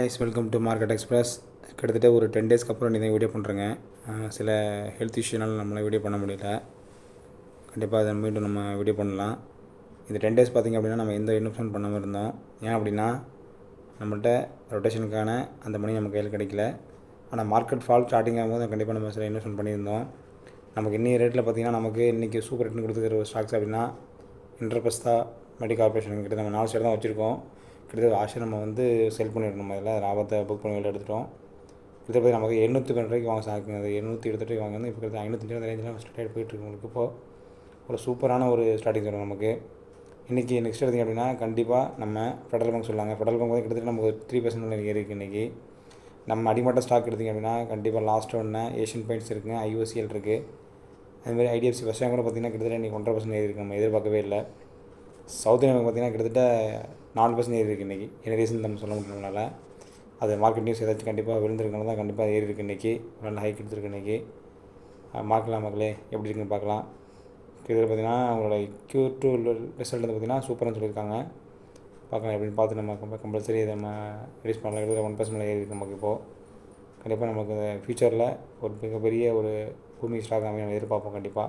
Welcome to market express. கிட்டத்தட்ட ஒரு 10 டேஸ்க்கு அப்புறம் நீங்கள் வீடியோ பண்ணுறேங்க. சில ஹெல்த் இஷ்யூனால நம்மளால் வீடியோ பண்ண முடியல. கண்டிப்பாக அதை மீண்டும் நம்ம வீடியோ பண்ணலாம். இந்த 10 டேஸ் பார்த்திங்க அப்படின்னா நம்ம எந்த இன்வெஸ்ட்மெண்ட் பண்ணாமல் இருந்தோம். ஏன் அப்படின்னா நம்மள்கிட்ட ரொட்டேஷனுக்கான அந்த மணி நம்ம கையில் கிடைக்கல. ஆனால் மார்க்கெட் ஃபால் ஸ்டார்டிங் ஆகும்போது கண்டிப்பாக நம்ம சில இன்வெஸ்ட்மெண்ட் பண்ணியிருந்தோம். நமக்கு இன்னி ரேட்டில் பார்த்திங்கன்னா நமக்கு இன்றைக்கி சூப்பர் ரிட்டர்ன் கொடுத்துக்கிற ஒரு ஸ்டாக்ஸ் அப்படின்னா இன்டர்பஸ்தா மெடி கார்பரேஷன் கிட்ட நம்ம 4 ஷேர் தான் வச்சுருக்கோம். கிட்டத்தட்ட ஆஷை நம்ம செல் பண்ணிடணும். அதில் லாபத்தை புக் பண்ணி வெளில எடுத்துட்டோம். இதை பற்றி நமக்கு 712 ரூபாய்க்கு வாங்க சாக்குங்க. அது 728 ரூபாய்க்கு வாங்க இப்போ கிட்ட 505 ரேஞ்சில் ஸ்டார்ட் ஆகிட்டு போயிட்டுருக்கு. உங்களுக்கு இப்போது ஒரு சூப்பரான ஒரு ஸ்டார்டிங் வரும் நமக்கு. இன்றைக்கி நெக்ஸ்ட் எடுத்திங்க அப்படின்னா கண்டிப்பாக நம்ம ஃபெடரல் பேங்க் சொல்லாங்க. ஃபெடரல் பேங்க் கிட்டத்தட்ட நமக்கு 3% ஏறி இருக்குது இன்றைக்கி. நம்ம அடிமட்ட ஸ்டாக் எடுத்திங்க அப்படின்னா கண்டிப்பாக லாஸ்ட் ஒன்று ஏஷியன் பெயிண்ட்ஸ் இருக்குங்க, ஐஓசிஎல் இருக்குது. அதுமாதிரி ஐடிஎஃப்சி ஃபஸ்ட் பேங்க் கூட பார்த்திங்கன்னா கிட்டத்தட்ட இன்றைக்கி 1.5% ஏறி இருக்குது. நம்ம எதிர்பார்க்கவே இல்லை. சவுத் இந்தியன் பேங்க் பார்த்திங்கன்னா கிட்டத்தட்ட 4% ஏறி இருக்குது இன்றைக்கி. என்ன ரீசன் நம்ம சொல்ல முடியலனால அது மார்க்கெட் நியூஸ் ஏதாச்சும் கண்டிப்பாக விழுந்திருக்கனால தான் கண்டிப்பாக ஏறி இருக்குது இன்றைக்கி. நல்ல ஹைக் எடுத்துருக்கு இன்றைக்கி. பார்க்கலாம் மக்களே, எப்படி இருக்குன்னு பார்க்கலாம். இதில் பார்த்திங்கன்னா அவங்களோட Q2 ரிசல்ட் பார்த்திங்கன்னா சூப்பராக சொல்லியிருக்காங்க. பார்க்கலாம் எப்படின்னு பார்த்து நம்ம கம்பல்சரி இதை நம்ம ரிலீஸ் பண்ணலாம். கிட்டத்தட்ட 1% ஏறி இருக்குது நமக்கு இப்போது. கண்டிப்பாக நமக்கு ஃப்யூச்சரில் ஒரு மிகப்பெரிய ஒரு பூமி ஸ்டாக் அமைய எதிர்பார்ப்போம் கண்டிப்பாக.